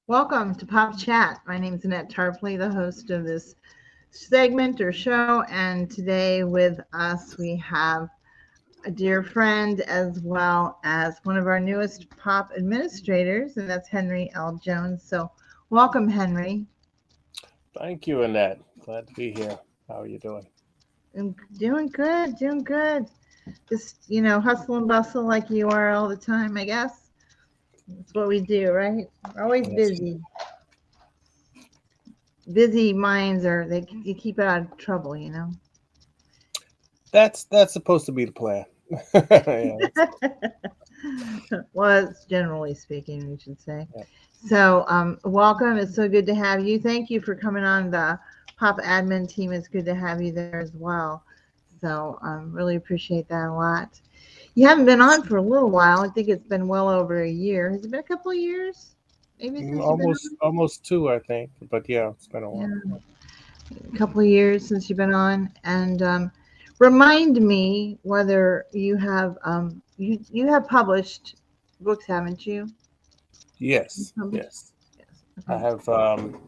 Welcome to Pop Chat. My name is Annette Tarpley, the host of this segment or show. And today with us, we have a dear friend as well as one of our newest pop administrators, and that's Henry L. Jones. So, welcome, Henry. Thank you, Annette. Glad to be here. How are you doing? I'm doing good, doing good. Just, hustle and bustle like you are all the time, I guess. That's what we do, right? We're always Yes. busy. Busy minds you keep it out of trouble. That's supposed to be the plan. Was generally speaking, we should say. Yeah. So, welcome. It's so good to have you. Thank you for coming on the Pop admin team. It's good to have you there as well. So, really appreciate that a lot. You haven't been on for a little while. I think it's been well over a year. Has it been a couple of years? Maybe since you've been Almost two, I think. But yeah, it's been a while. on? Yeah, a couple of years since you've been on. And remind me whether you have you have published books, haven't you? Yes, Published? yes. Yes. I Okay. have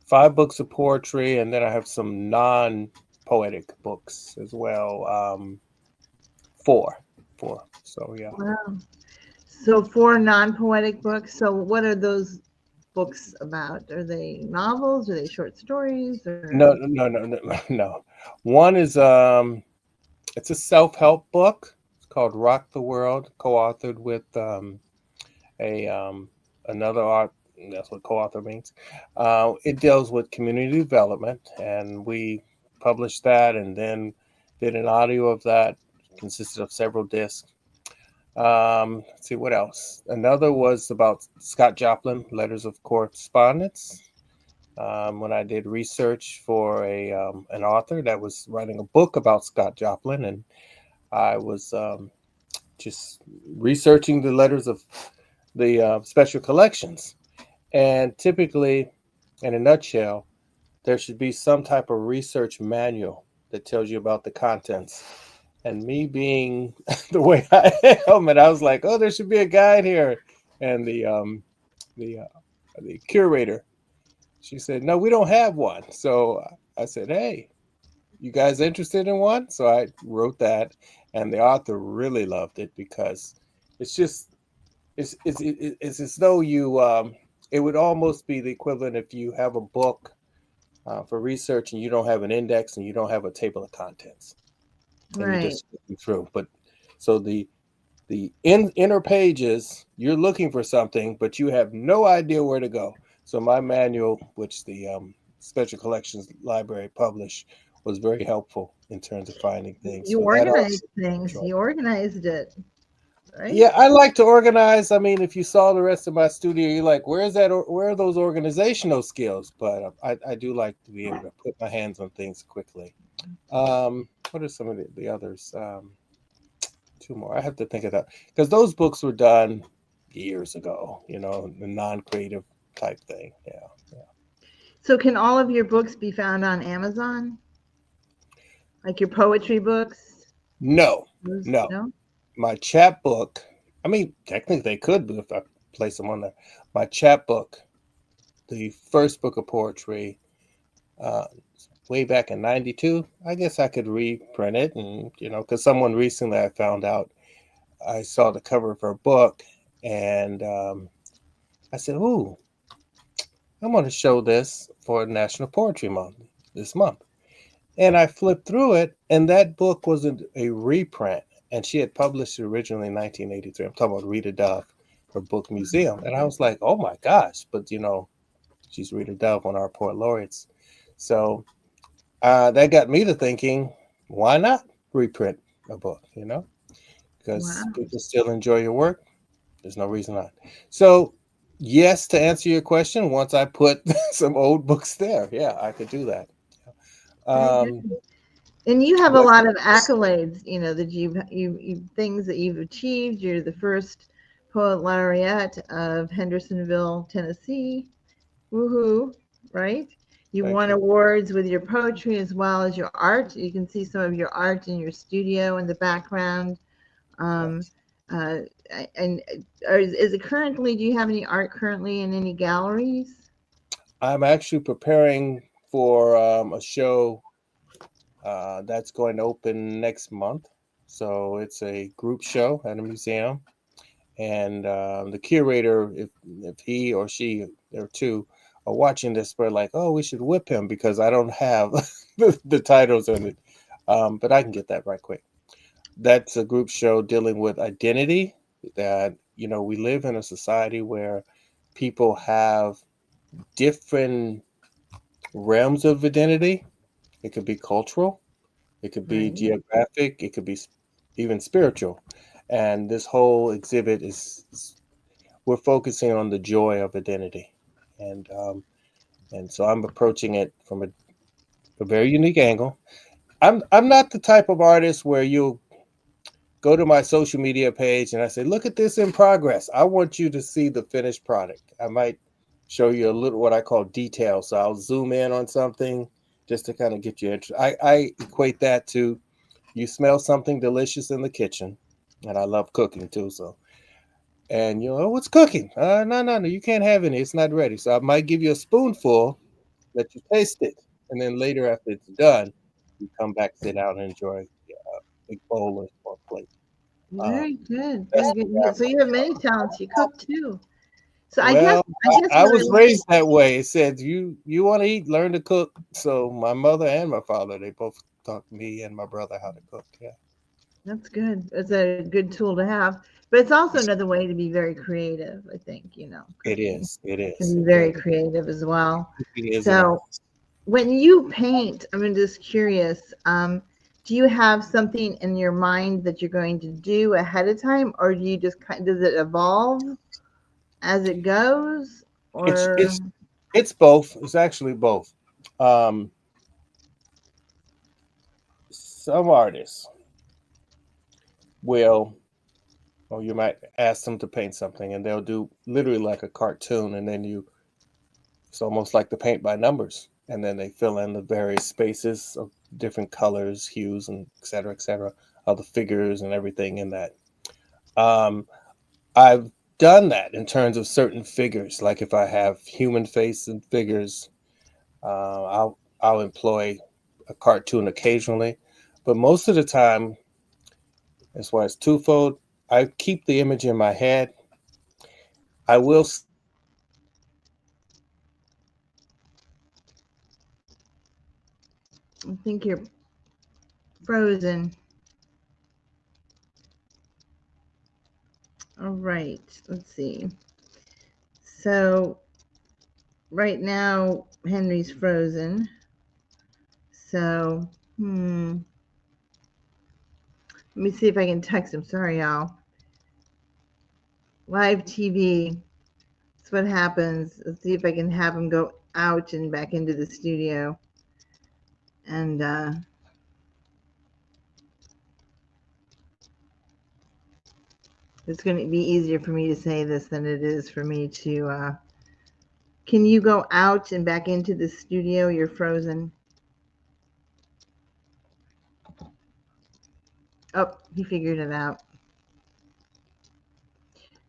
5 books of poetry, and then I have some non-poetic books as well. Four, four. So yeah. Wow. So 4 non-poetic books. So what are those books about? Are they novels? Are they short stories? Or No. No. One is it's a self-help book. It's called Rock the World, co-authored with a another art. That's what co-author means. It deals with community development, and we published that, and then did an audio of that. Consisted of several discs. Let's see what else. Another was about Scott Joplin, Letters of Correspondence. When I did research for a an author that was writing a book about Scott Joplin, and I was just researching the letters of the special collections. And typically, in a nutshell, there should be some type of research manual that tells you about the contents. And me being the way I am, and I was like, "Oh, there should be a guide here." And the the curator, she said, "No, we don't have one." So I said, "Hey, you guys interested in one?" So I wrote that, and the author really loved it because it's just it's as though you it would almost be the equivalent if you have a book for research and you don't have an index and you don't have a table of contents and you right. just looking through. But so the inner pages, you're looking for something, but you have no idea where to go. So my manual, which the Special Collections Library published, was very helpful in terms of finding things You for that organized also. things. You organized it, right? Yeah, I like to organize. I mean, if you saw the rest of my studio, you're like, "Where's that? Where are those organizational skills?" But I do like to be able to put my hands on things quickly. What are some of the others? Two more. I have to think of that because those books were done years ago. The non-creative type thing. Yeah, yeah. So can all of your books be found on Amazon? Like your poetry books? No, no. No? My chapbook. I mean, technically they could be if I place them on there. My chapbook, the first book of poetry, uh, way back in '92. I guess I could reprint it, and because someone recently I found out I saw the cover of her book, and I said, "Ooh, I'm going to show this for National Poetry Month this month." And I flipped through it, and that book wasn't a reprint, and she had published it originally in 1983. I'm talking about Rita Dove, her book Museum, and I was like, "Oh my gosh!" But she's Rita Dove, one of our poet laureates. So that got me to thinking, why not reprint a book? Because Wow. people still enjoy your work. There's no reason not. So, yes, to answer your question, once I put some old books there, yeah, I could do that. Very good. Um, And you have a what? lot of accolades, that you things that you've achieved. You're the first poet laureate of Hendersonville, Tennessee. Woohoo, right? You Thank won you. awards with your poetry as well as your art. You can see some of your art in your studio in the background. Um, Thanks. Uh, and is it currently? Do you have any art currently in any galleries? I'm actually preparing for a show that's going to open next month. So it's a group show at a museum, and the curator, if he or she or two are watching this, we're like, oh, we should whip him because I don't have the titles on it, but I can get that right quick. That's a group show dealing with identity. That we live in a society where people have different realms of identity. It could be cultural, it could be Right. geographic, it could be even spiritual. And this whole exhibit we're focusing on the joy of identity, and so I'm approaching it from a very unique angle. I'm not the type of artist where you'll go to my social media page and I say, look at this in progress. I want you to see the finished product. I might show you a little what I call detail. So I'll zoom in on something just to kind of get you interested. I equate that to you smell something delicious in the kitchen, and I love cooking too. So, and oh, what's cooking? No, you can't have any. It's not ready. So I might give you a spoonful, let you taste it, and then later after it's done, you come back, sit down, and enjoy a big bowl or plate. Um, Very good. that's Very the good. way I So you have many talents. You cook too. So Well, I guess I what I was want. raised that way. It said you want to eat, learn to cook. So my mother and my father, they both taught me and my brother how to cook. Yeah, That's good. It's a good tool to have, but it's also another way to be very creative. I think it cooking is. It can is. be It very creative as well. is an art. So when you paint, I'm just curious. Do you have something in your mind that you're going to do ahead of time, or do you just does it evolve as it goes, It's or it's it's both. It's actually both. Um, some artists will, or you might ask them to paint something, and they'll do literally like a cartoon, and then it's almost like the paint by numbers, and then they fill in the various spaces of different colors, hues, and et cetera, of the figures and everything in that. Um, I've done that in terms of certain figures, like if I have human face and figures, I'll employ a cartoon occasionally, but most of the time, as far as twofold, I keep the image in my head. I will I think you're frozen. All right, let's see. So right now Henry's frozen. So let me see if I can text him. Sorry, y'all. Live TV. That's what happens. Let's see if I can have him go out and back into the studio. And it's going to be easier for me to say this than it is for me to. Can you go out and back into the studio? You're frozen. Oh, he figured it out.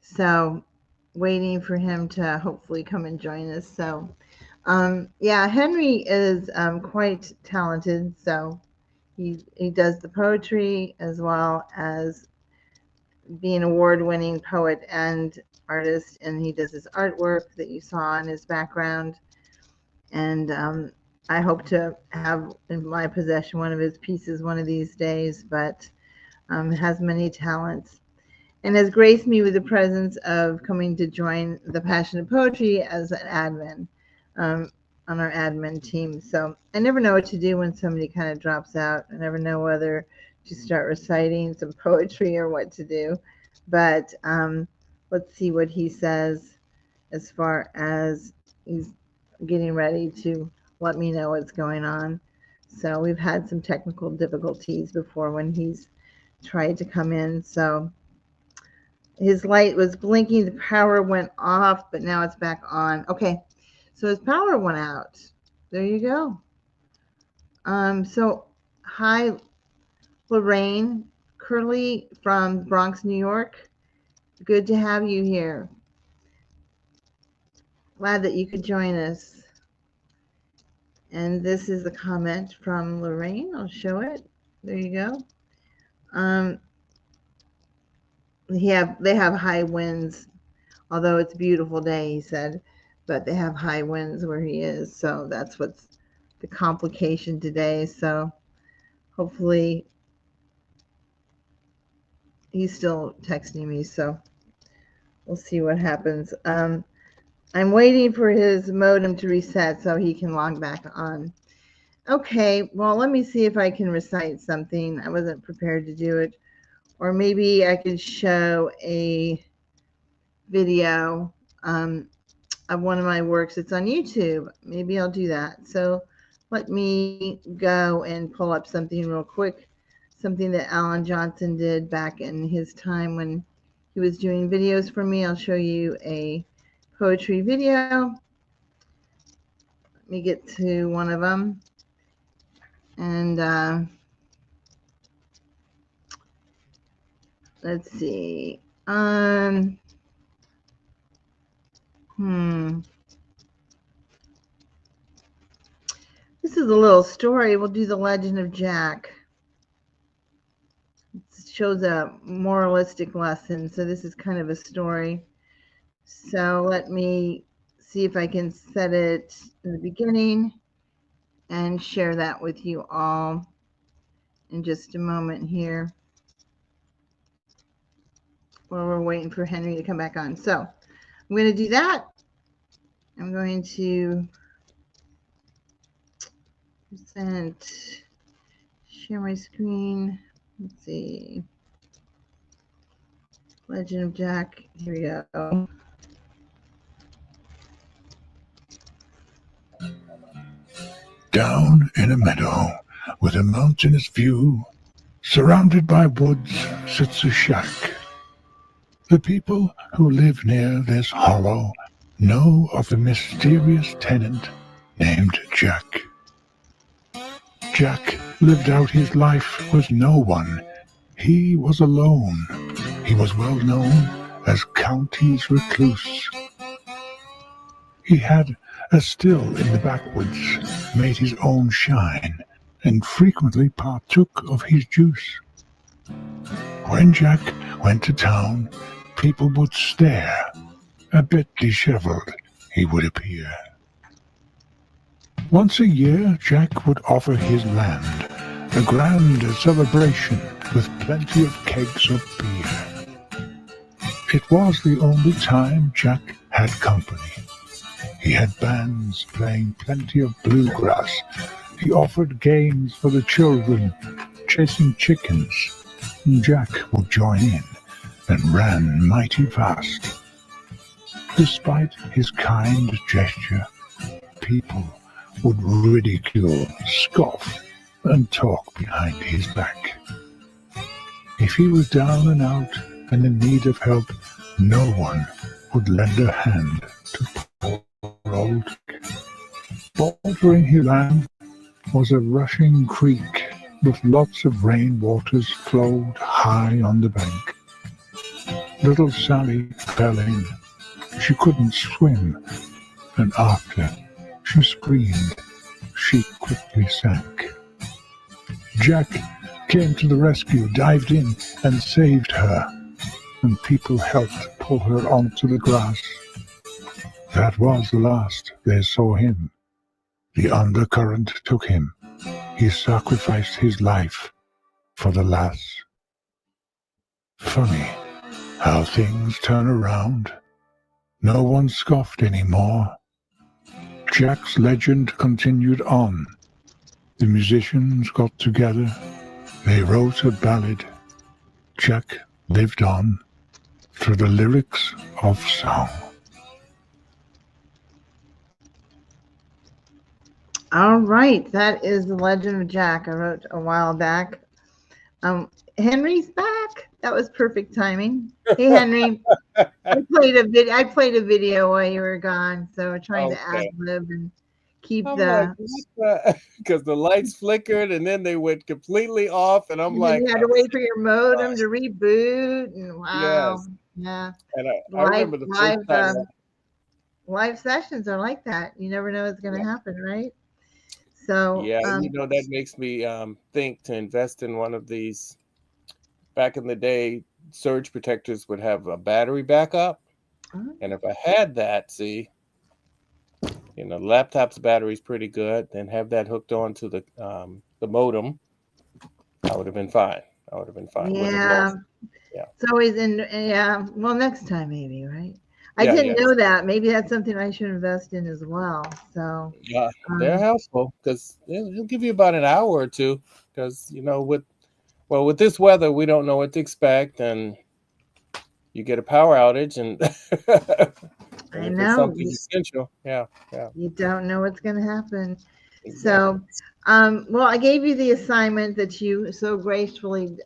So, waiting for him to hopefully come and join us. So, yeah, Henry is quite talented. So, he does the poetry as well as being an award-winning poet and artist, and he does his artwork that you saw in his background. And I hope to have in my possession one of his pieces one of these days. But has many talents and has graced me with the presence of coming to join the Passion of Poetry as an admin um, on our admin team. So I never know what to do when somebody kind of drops out. I never know whether to start reciting some poetry or what to do. But let's see what he says as far as he's getting ready to let me know what's going on. So we've had some technical difficulties before when he's tried to come in. So his light was blinking, the power went off, but now it's back on. Okay, so his power went out. There you go. So hi, Lorraine Curley from Bronx, New York. Good to have you here. Glad that you could join us. And this is a comment from Lorraine. I'll show it. There you go. Um, they have high winds, although it's a beautiful day, he said, but they have high winds where he is. So that's what's the complication today. So hopefully he's still texting me. So we'll see what happens. I'm waiting for his modem to reset so he can log back on. Okay, well, let me see if I can recite something. I wasn't prepared to do it. Or maybe I could show a video of one of my works. It's on YouTube. Maybe I'll do that. So let me go and pull up something real quick. Something that Alan Johnson did back in his time when he was doing videos for me. I'll show you a poetry video. Let me get to one of them. And let's see. This is a little story. We'll do the Legend of Jack. It shows a moralistic lesson. So this is kind of a story. So let me see if I can set it in the beginning and share that with you all in just a moment here while we're waiting for Henry to come back on. So I'm going to do that. I'm going to share my screen. Let's see. Legend of Jack. Here we go. Down in a meadow with a mountainous view, surrounded by woods, sits a shack. The people who live near this hollow know of a mysterious tenant named Jack. Jack lived out his life with no one. He was alone. He was well known as County's recluse. He had a still in the backwoods, made his own shine, and frequently partook of his juice. When Jack went to town, people would stare. A bit disheveled he would appear. Once a year, Jack would offer his land a grand celebration with plenty of kegs of beer. It was the only time Jack had company. He had bands playing plenty of bluegrass. He offered games for the children, chasing chickens. Jack would join in and ran mighty fast. Despite his kind gesture, people would ridicule, scoff, and talk behind his back. If he was down and out and in need of help, no one would lend a hand to poor old Jack. Bordering his land was a rushing creek with lots of rainwaters flowed high on the bank. Little Sally fell in. She couldn't swim, and after she screamed, she quickly sank. Jack came to the rescue, dived in, and saved her, and people helped pull her onto the grass. That was the last they saw him. The undercurrent took him. He sacrificed his life for the lass. Funny how things turn around. No one scoffed anymore. Jack's legend continued on. The musicians got together. They wrote a ballad. Jack lived on through the lyrics of song. All right, that is the Legend of Jack I wrote a while back. Henry's back. That was perfect timing. Hey, Henry. I played a video while you were gone, so we're trying to ad-lib and keep because the lights flickered and then they went completely off, and I'm like, you had to wait for your modem to reboot, and wow. Yes. Yeah. And I Live, remember the first live, time. live sessions are like that. You never know what's going to happen, right? So, Yeah, that makes me think to invest in one of these. Back in the day, surge protectors would have a battery backup. And if I had that, see, laptop's battery is pretty good, then have that hooked on to the modem, I would have been fine. Wouldn't have yeah, lost. Yeah. it's always yeah. Well, next time maybe, right? I Yeah, didn't yes. know that. Maybe that's something I should invest in as well. So, Yeah, they're helpful because it'll give you about an hour or two. Because with this weather, we don't know what to expect, and you get a power outage, and and I if it's know something essential, yeah. you don't know what's going to happen. Exactly. So, well, I gave you the assignment that you so gracefully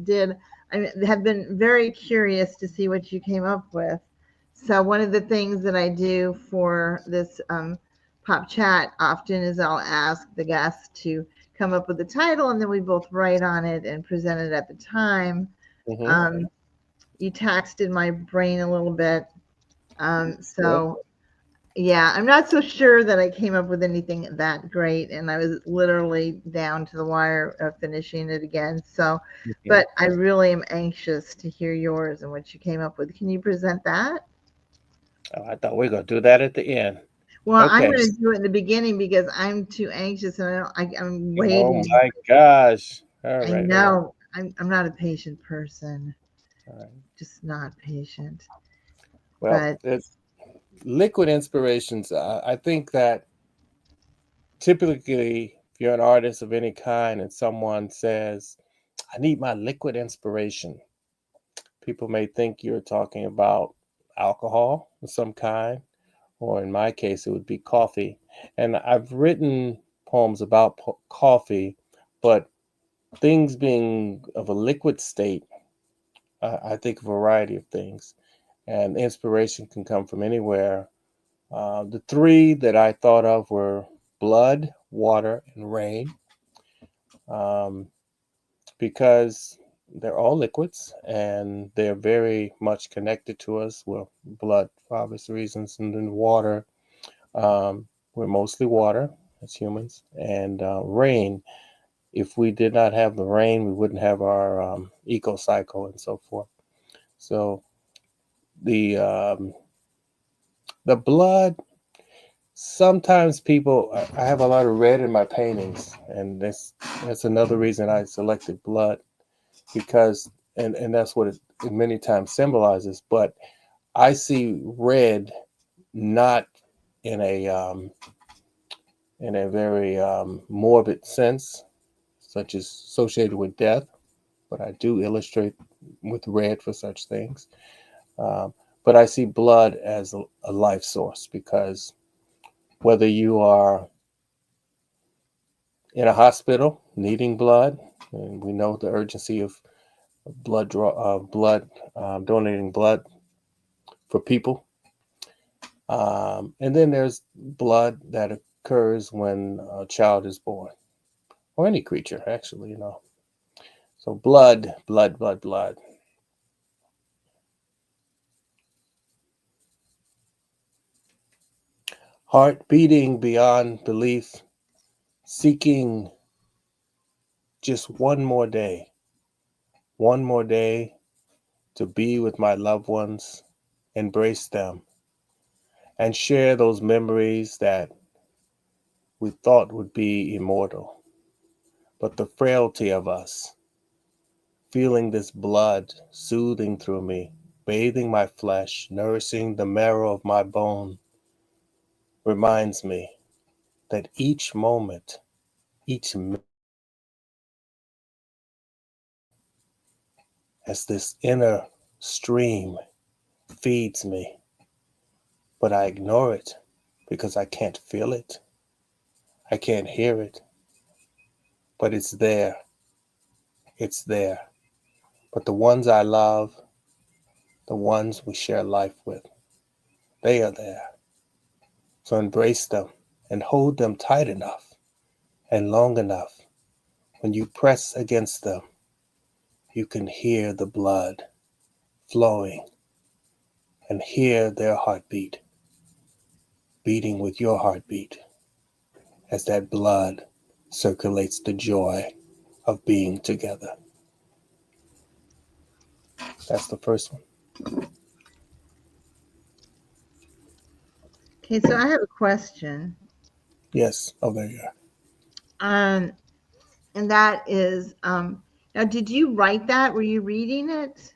did. I have been very curious to see what you came up with. So, one of the things that I do for this pop chat often is I'll ask the guests to come up with the title, and then we both write on it and present it at the time. Mm-hmm. You taxed my brain a little bit. Good. So yeah, I'm not so sure that I came up with anything that great, and I was literally down to the wire of finishing it again. So, Mhm. but I really am anxious to hear yours and what you came up with. Can you present that? Oh, I thought we were going to do that at the end. Well, I'm Okay. going to do it in the beginning because I'm too anxious and I'm Oh waiting. my gosh. All I right. All right. know I'm not a patient person, All right. just not patient. Well, But it's liquid inspirations. I think that typically, if you're an artist of any kind and someone says, I need my liquid inspiration, people may think you're talking about alcohol of some kind, or in my case, it would be coffee. And I've written poems about coffee, but things being of a liquid state, I think a variety of things. And inspiration can come from anywhere. The three that I thought of were blood, water, and rain, um, because they're all liquids and they're very much connected to us. Well, blood for obvious reasons, and then water. We're mostly water as humans, and rain. If we did not have the rain, we wouldn't have our eco cycle and so forth. So the the blood. Sometimes people, I have a lot of red in my paintings, and that's another reason I selected blood, because and that's what it many times symbolizes. But I see red not in a very morbid sense, such as associated with death, but I do illustrate with red for such things. Um, but I see blood as a life source, because whether you are in a hospital needing blood, and we know the urgency of donating blood for people. And then there's blood that occurs when a child is born, or any creature, actually. So blood, blood, blood, blood. Heart beating beyond belief, seeking just one more day to be with my loved ones, embrace them, and share those memories that we thought would be immortal. But the frailty of us, feeling this blood soothing through me, bathing my flesh, nourishing the marrow of my bone, reminds me that each moment, each minute, as this inner stream feeds me, but I ignore it because I can't feel it. I can't hear it, but it's there. It's there. But the ones I love, the ones we share life with, they are there. So embrace them and hold them tight enough and long enough. When you press against them, you can hear the blood flowing and hear their heartbeat beating with your heartbeat as that blood circulates the joy of being together. That's the first one. Okay, so I have a question. Yes. Oh, there you are. And that is, now, did you write that? Were you reading it?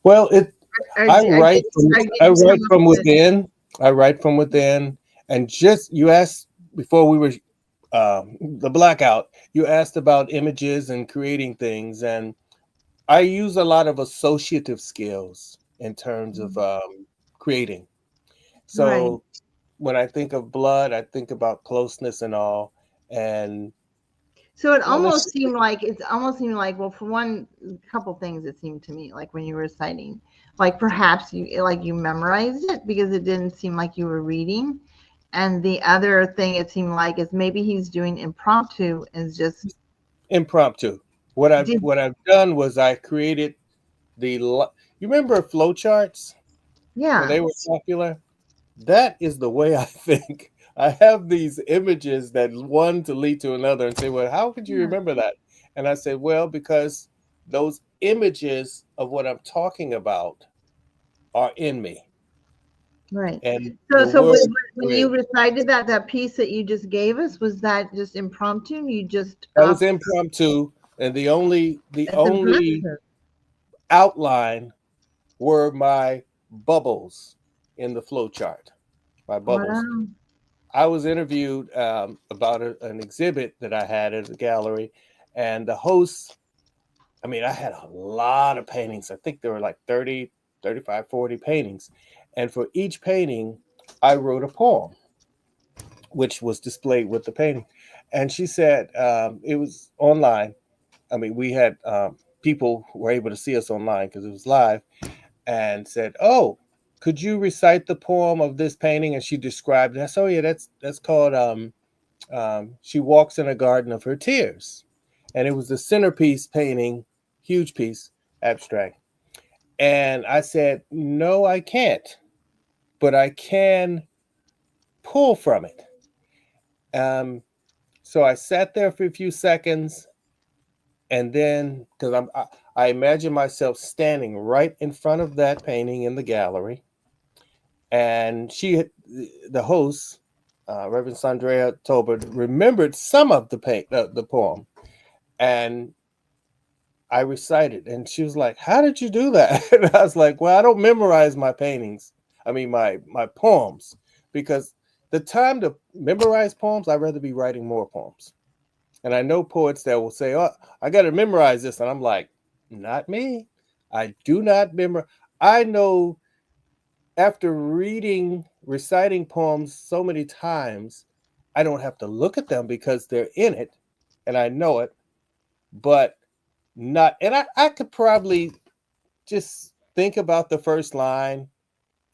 Well, I Or write from did you come up with it? within. I write from within, and just you asked before we were the blackout. You asked about images and creating things, and I use a lot of associative skills in terms of creating. Right. So when I think of blood, I think about closeness and all. And So it well, let's almost seemed like, well, for one couple things, it seemed to me like when you were reciting, like perhaps you memorized it because it didn't seem like you were reading. And the other thing it seemed like is maybe he's doing impromptu is just impromptu. did What I've done was I created you remember flowcharts when yeah. they were popular? That is the way I think. I have these images that one to lead to another and say, well, how could you Yeah. remember that? And I said, well, because those images of what I'm talking about are in me. Right. And So the so word when you bridge. recited that piece that you just gave us, was that just impromptu? You just That was impromptu. And the it's only impressive. outline were my bubbles in the flow chart. My bubbles. Wow. I was interviewed about an exhibit that I had at the gallery, and the host, I mean, I had a lot of paintings. I think there were like 30, 35, 40 paintings. And for each painting, I wrote a poem, which was displayed with the painting. And she said it was online. I mean, we had people who were able to see us online because it was live, and said, "Oh, could you recite the poem of this painting?" And she described it. I said, "Oh yeah, that's called She Walks in a Garden of Her Tears," and it was the centerpiece painting, huge piece, abstract. And I said, "No, I can't, but I can pull from it." Um, so I sat there for a few seconds, and then because I imagine myself standing right in front of that painting in the gallery, and the host, Reverend Sandrea Tolbert, remembered some of the poem, and I recited, and she was like, "How did you do that?" And I was like, "Well, I don't memorize my paintings. I mean, my poems, because the time to memorize poems, I'd rather be writing more poems." And I know poets that will say, "Oh, I got to memorize this," and I'm like, "Not me. I do not memorize. I know." After reciting poems so many times, I don't have to look at them because they're in it and I know it, but not, and I could probably just think about the first line,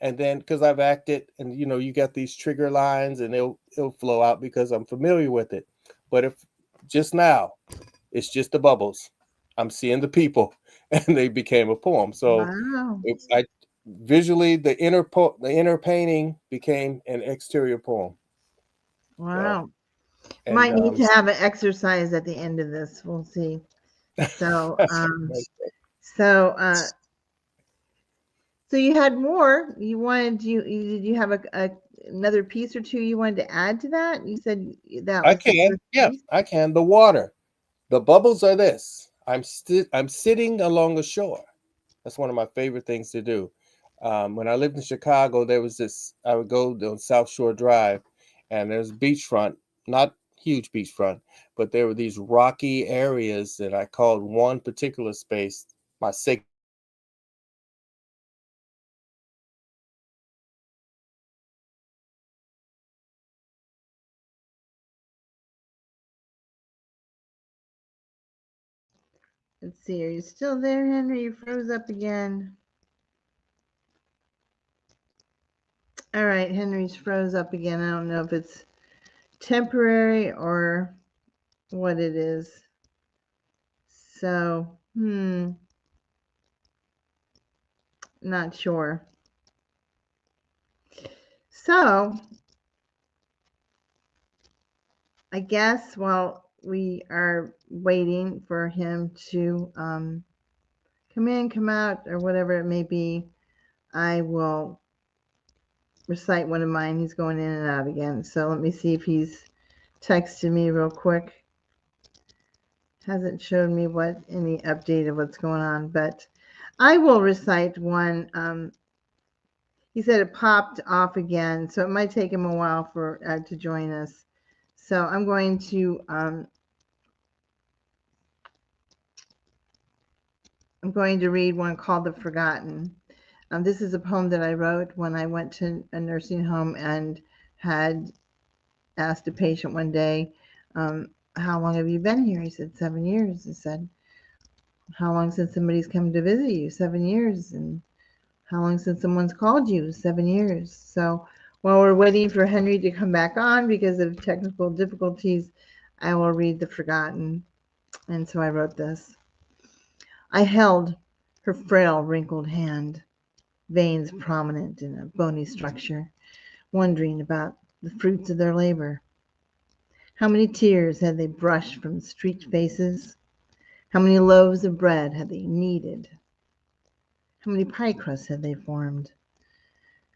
and then because I've acted and you got these trigger lines and it'll flow out because I'm familiar with it. But if just now it's just the bubbles, I'm seeing the people and they became a poem. So Wow. I visually the inner painting became an exterior poem. So Wow. and Might need to have an exercise at the end of this. We'll see. So so so you had more. Did you have another piece or two you wanted to add to that? You said that I was the can, first yeah, piece. I can. The water, the bubbles are this. I'm sitting along a shore. That's one of my favorite things to do. When I lived in Chicago, there was this. I would go on South Shore Drive, and there's beachfront, not huge beachfront, but there were these rocky areas that I called one particular space my sacred. Let's see. Are you still there, Henry? You froze up again. All right, Henry's froze up again. I don't know if it's temporary or what it is. So, not sure. So I guess while we are waiting for him to come in, come out, or whatever it may be, I will recite one of mine. He's going in and out again. So let me see if he's texted me real quick. Hasn't showed me any update of what's going on, but I will recite one. He said it popped off again, so it might take him a while for to join us. So I'm going to read one called "The Forgotten." This is a poem that I wrote when I went to a nursing home and had asked a patient one day, how long have you been here? He said, 7 years. I said, how long since somebody's come to visit you? 7 years. And how long since someone's called you? 7 years. So while we're waiting for Henry to come back on because of technical difficulties, I will read The Forgotten. And so I wrote this. I held her frail, wrinkled hand, veins prominent in a bony structure, wondering about the fruits of their labor. How many tears had they brushed from streaked faces? How many loaves of bread had they kneaded? How many pie crusts had they formed?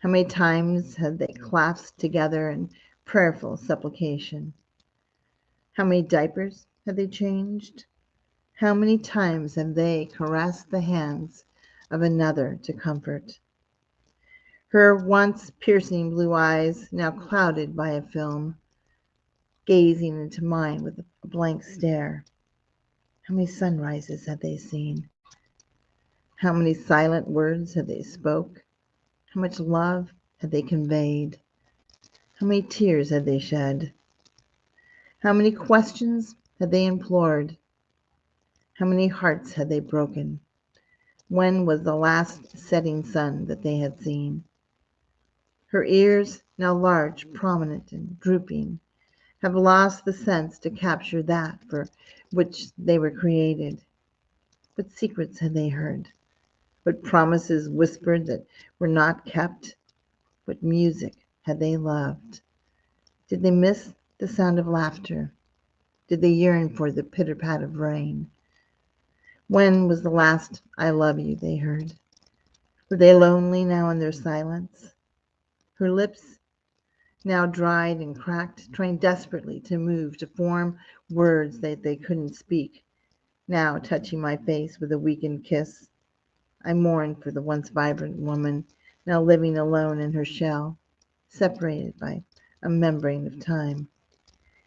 How many times had they clasped together in prayerful supplication? How many diapers had they changed? How many times have they caressed the hands of another to comfort? Her once piercing blue eyes, now clouded by a film, gazing into mine with a blank stare. How many sunrises had they seen? How many silent words had they spoke? How much love had they conveyed? How many tears had they shed? How many questions had they implored? How many hearts had they broken? When was the last setting sun that they had seen? Her ears, now large, prominent, and drooping, have lost the sense to capture that for which they were created. What secrets had they heard? What promises whispered that were not kept? What music had they loved? Did they miss the sound of laughter? Did they yearn for the pitter-pat of rain? When was the last "I love you" they heard? Were they lonely now in their silence? Her lips, now dried and cracked, trying desperately to move, to form words that they couldn't speak, now touching my face with a weakened kiss. I mourned for the once vibrant woman, now living alone in her shell, separated by a membrane of time.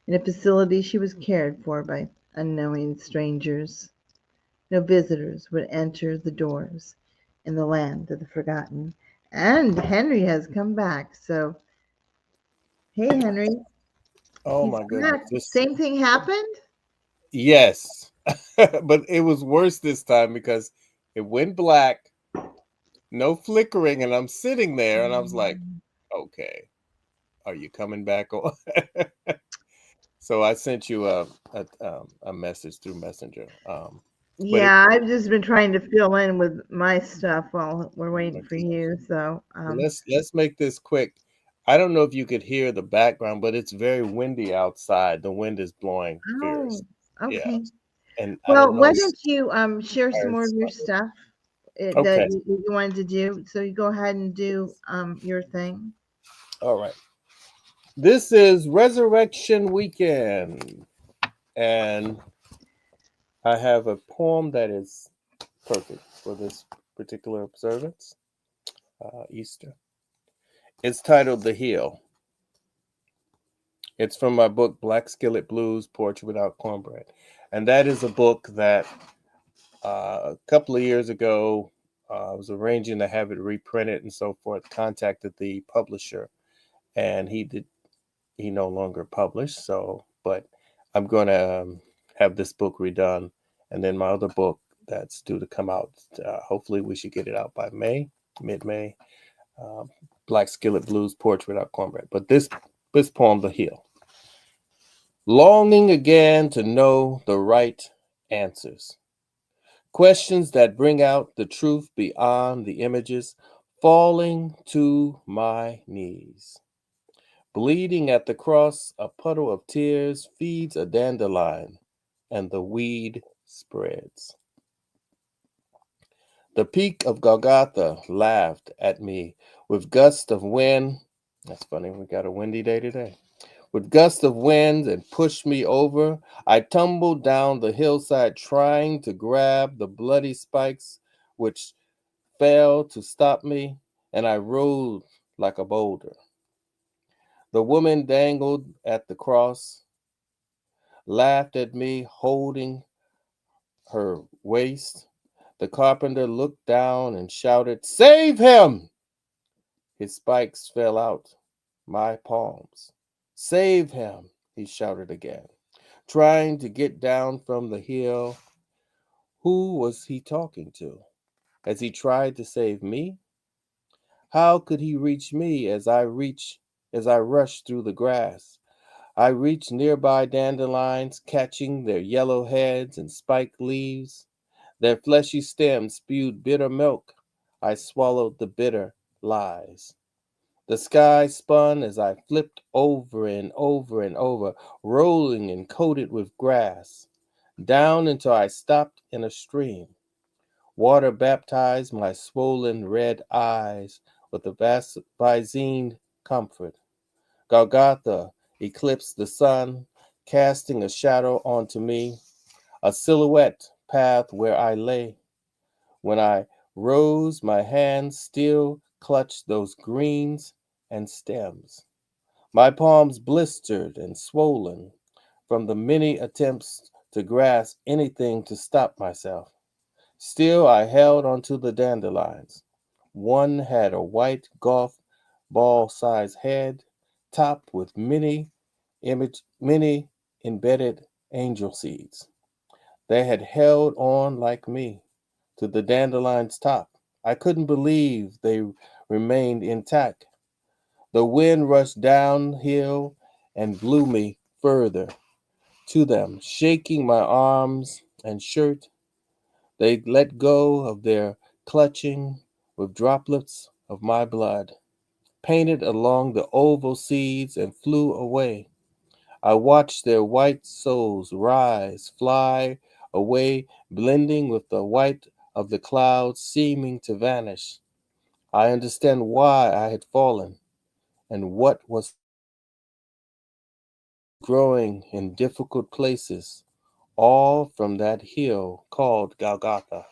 In a facility she was cared for by unknowing strangers. No visitors would enter the doors in the land of the forgotten. And Henry has come back. So, hey, Henry. Oh He's my goodness. back. Same thing happened? Yes. But it was worse this time because it went black, no flickering, and I'm sitting there and I was like, okay, are you coming back on? So I sent you a message through Messenger. But Yeah, I've just been trying to fill in with my stuff while we're waiting for okay. you. So, Let's make this quick. I don't know if you could hear the background, but it's very windy outside. The wind is blowing fierce. oh, Yeah, okay. and I Well, don't know. why don't you share some more of your stuff that Okay. you wanted to do? So you go ahead and do your thing. All right. This is Resurrection Weekend, and I have a poem that is perfect for this particular observance, Easter. It's titled "The Heel." It's from my book Black Skillet Blues: Poetry Without Cornbread, and that is a book that a couple of years ago I was arranging to have it reprinted and so forth. Contacted the publisher, and he no longer published. So, but I'm going to have this book redone, and then my other book that's due to come out. Hopefully, we should get it out by mid-May. Um, Black Skillet Blues: Poetry Without Cornbread. But this poem, "The Heel." Longing again to know the right answers. Questions that bring out the truth beyond the images, falling to my knees. Bleeding at the cross, a puddle of tears feeds a dandelion, and the weed spreads. The peak of Golgotha laughed at me with gusts of wind. That's funny, we got a windy day today. With gusts of wind and pushed me over, I tumbled down the hillside trying to grab the bloody spikes which failed to stop me, and I rolled like a boulder. The woman dangled at the cross, laughed at me, holding her waist. The carpenter looked down and shouted, "Save him!" His spikes fell out my palms. "Save him!" he shouted again, trying to get down from the hill. Who was he talking to? As he tried to save me? How could he reach me as I rushed through the grass? I reached nearby dandelions, catching their yellow heads and spiked leaves. Their fleshy stems spewed bitter milk. I swallowed the bitter lies. The sky spun as I flipped over and over and over, rolling and coated with grass, down until I stopped in a stream. Water baptized my swollen red eyes with a Visine comfort. Golgotha eclipsed the sun, casting a shadow onto me, a silhouette path where I lay. When I rose, my hands still clutched those greens and stems. My palms blistered and swollen from the many attempts to grasp anything to stop myself. Still, I held onto the dandelions. One had a white golf ball-sized head, topped with many embedded angel seeds. They had held on like me to the dandelion's top. I couldn't believe they remained intact. The wind rushed downhill and blew me further to them, shaking my arms and shirt. They let go of their clutching with droplets of my blood, painted along the oval seeds and flew away. I watched their white souls rise, fly away, blending with the white of the clouds, seeming to vanish. I understand why I had fallen and what was growing in difficult places, all from that hill called Golgotha.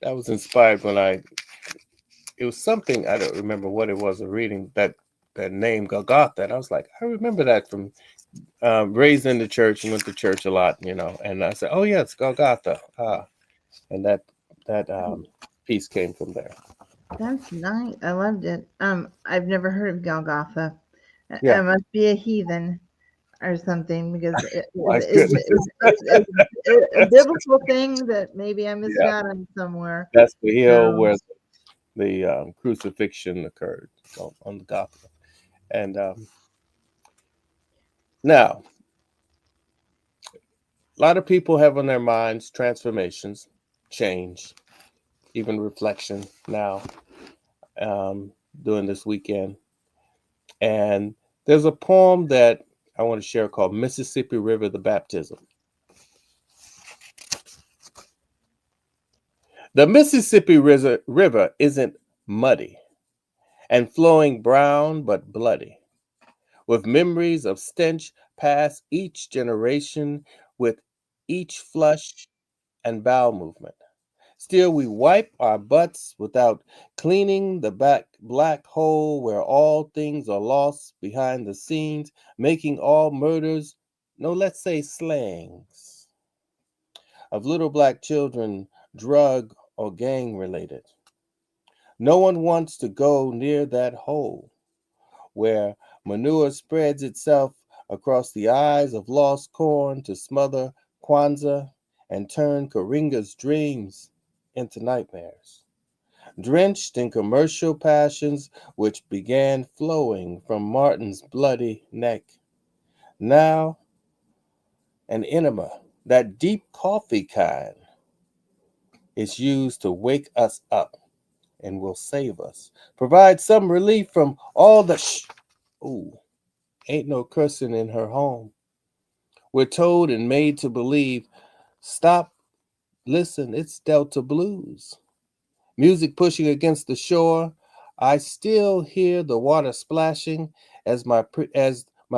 That was inspired when it was something, I don't remember what it was, a reading that name Golgotha. And I was like, I remember that from raised in the church and went to church a lot, and I said, oh yeah, it's Golgotha. And that piece came from there. That's nice. I loved it. I've never heard of Golgotha. I Yeah. must be a heathen or something because My goodness. it's a biblical thing that maybe I missed Yeah, out on somewhere. that's the hill Um, where the crucifixion occurred on the Golgotha. And now, a lot of people have on their minds transformations, change, even reflection now during this weekend. And there's a poem that I want to share called Mississippi River, the Baptism. The Mississippi River isn't muddy and flowing brown but bloody, with memories of stench past each generation, with each flush and bowel movement. Still, we wipe our butts without cleaning the black hole where all things are lost behind the scenes, making all murders, no, let's say slangs, of little black children drug or gang related. No one wants to go near that hole where manure spreads itself across the eyes of lost corn to smother Kwanzaa and turn Karinga's dreams into nightmares. Drenched in commercial passions which began flowing from Martin's bloody neck. Now, an enema, that deep coffee kind, is used to wake us up and will save us. Provide some relief from all the Ooh, ain't no cursing in her home. We're told and made to believe. Stop, listen, it's Delta Blues. Music pushing against the shore. I still hear the water splashing as my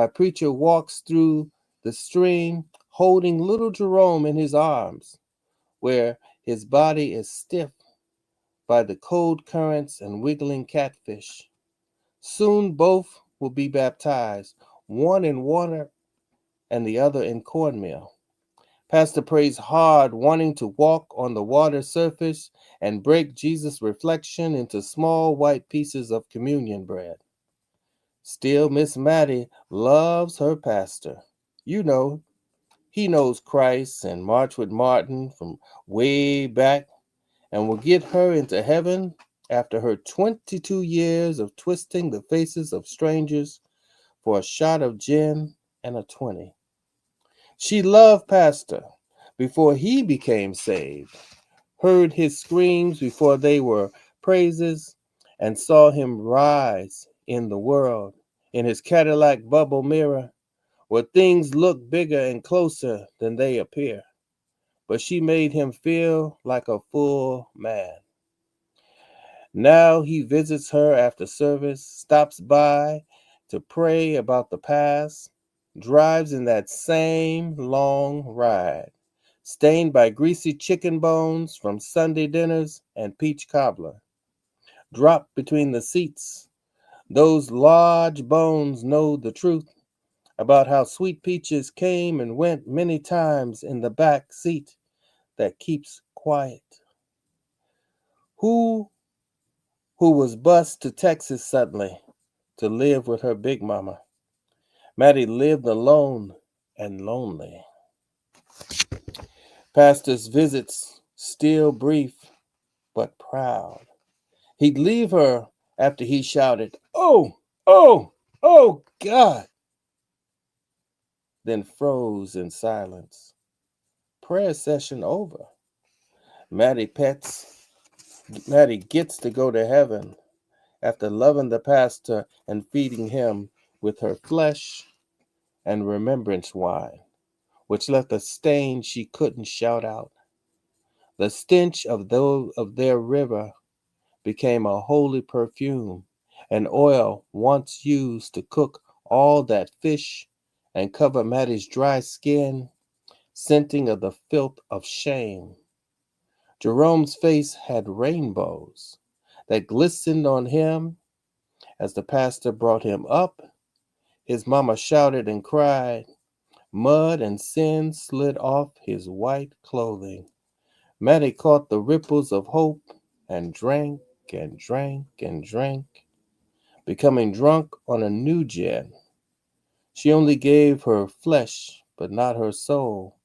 preacher walks through the stream, holding little Jerome in his arms, where his body is stiff by the cold currents and wiggling catfish. Soon both will be baptized, one in water and the other in cornmeal. Pastor prays hard, wanting to walk on the water surface and break Jesus' reflection into small white pieces of communion bread. Still, Miss Mattie loves her pastor. You know, he knows Christ and March with Martin from way back and will get her into heaven after her 22 years of twisting the faces of strangers for a shot of gin and a 20. She loved Pastor before he became saved, heard his screams before they were praises, and saw him rise in the world in his Cadillac bubble mirror, where things look bigger and closer than they appear. But she made him feel like a full man. Now he visits her after service, stops by to pray about the past, drives in that same long ride, stained by greasy chicken bones from Sunday dinners and peach cobbler. Dropped between the seats, those large bones know the truth about how sweet peaches came and went many times in the back seat that keeps quiet. Who was bused to Texas suddenly to live with her big mama. Mattie lived alone and lonely. Pastor's visits still brief but proud. He'd leave her after he shouted, "Oh, oh, oh, God," then froze in silence. Prayer session over. Mattie gets to go to heaven after loving the pastor and feeding him with her flesh and remembrance wine, which left a stain she couldn't shout out. The stench of their river became a holy perfume, an oil once used to cook all that fish and cover Mattie's dry skin, scenting of the filth of shame. Jerome's face had rainbows that glistened on him as the pastor brought him up. His mama shouted and cried. Mud and sin slid off his white clothing. Mattie caught the ripples of hope and drank and drank and drank, becoming drunk on a new gin. She only gave her flesh, but not her soul.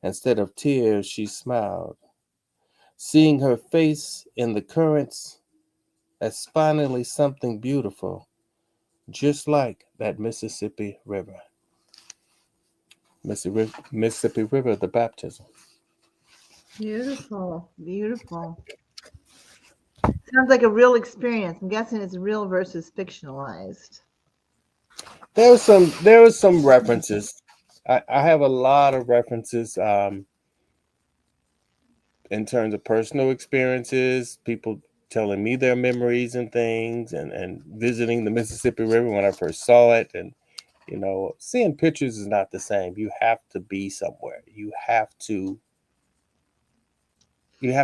Instead of tears, she smiled, seeing her face in the currents as finally something beautiful, just like that Mississippi River. Mississippi River, the baptism. Beautiful, beautiful. Sounds like a real experience. I'm guessing it's real versus fictionalized. There were some references. I have a lot of references in terms of personal experiences, people telling me their memories and things, and visiting the Mississippi River when I first saw it. And, seeing pictures is not the same. You have to be somewhere. You have to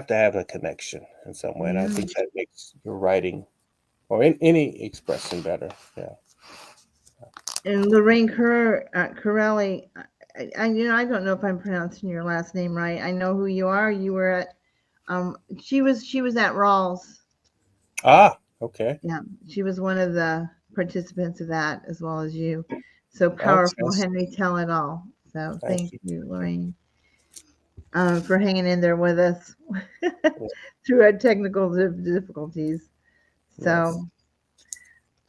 have a connection in some way. And I think that makes your writing or any expression better. Yeah. And Lorraine Corelli, I don't know if I'm pronouncing your last name right. I know who you are. You were at, she was at Rawls. Ah, okay. Yeah, she was one of the participants of that as well as you. So powerful, Okay. Henry Tell It All. So Thank thank you, Lorraine, for hanging in there with us through our technical difficulties. So.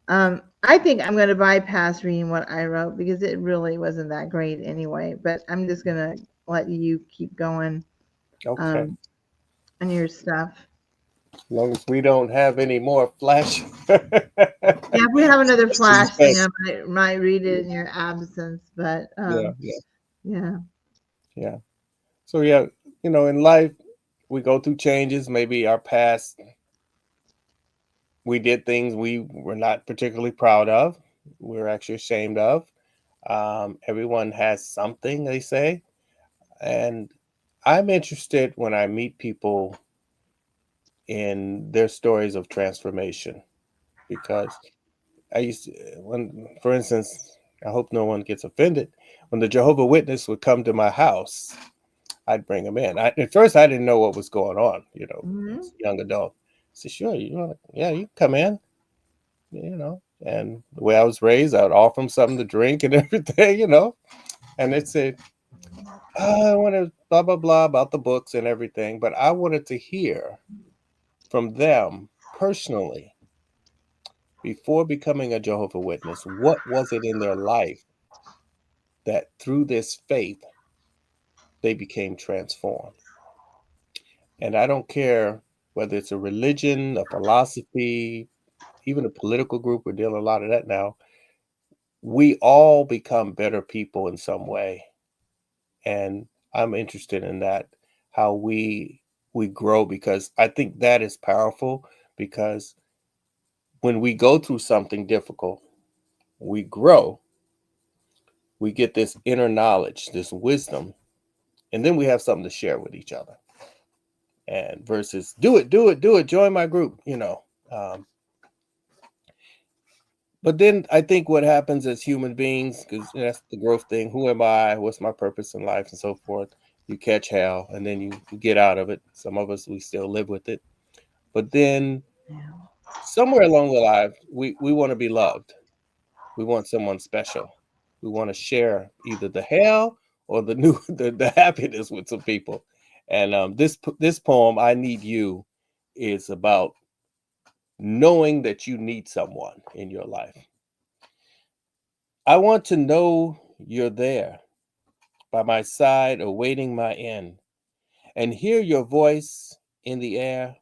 Yes. I think I'm going to bypass reading what I wrote because it really wasn't that great anyway. But I'm just going to let you keep going Okay. on your stuff. As long as we don't have any more flash. Yeah, if we have another flash thing, Yes. I might read it in your absence. But Yeah, yeah. yeah. So yeah, in life we go through changes. Maybe our past, we did things we were not particularly proud of. We're actually ashamed of. Everyone has something, they say, and I'm interested when I meet people in their stories of transformation because I used to, when, for instance, I hope no one gets offended. When the Jehovah Witness would come to my house, I'd bring them in. At first, I didn't know what was going on. Hmm. As a young adult, I said, "Sure, yeah, you can come in." And the way I was raised, I would offer them something to drink and everything. And they'd say, "Oh, I want to blah blah blah about the books and everything," but I wanted to hear from them personally before becoming a Jehovah Witness. What was it in their life that through this faith they became transformed? And I don't care whether it's a religion, a philosophy, even a political group. We're dealing a lot of that now. We all become better people in some way, and I'm interested in that. How we grow, because I think that is powerful. Because when we go through something difficult, we grow. We get this inner knowledge, this wisdom, and then we have something to share with each other. And versus do it, do it, do it, join my group. But then I think what happens as human beings, because that's the growth thing. Who am I? What's my purpose in life, and so forth. You catch hell, and then you get out of it. Some of us, we still live with it. But then Yeah. somewhere along the line, we want to be loved. We want someone special. We want to share either the hell or the new the happiness with some people. And this poem, "I Need You," is about knowing that you need someone in your life. I want to know you're there by my side, awaiting my end, and hear your voice in the air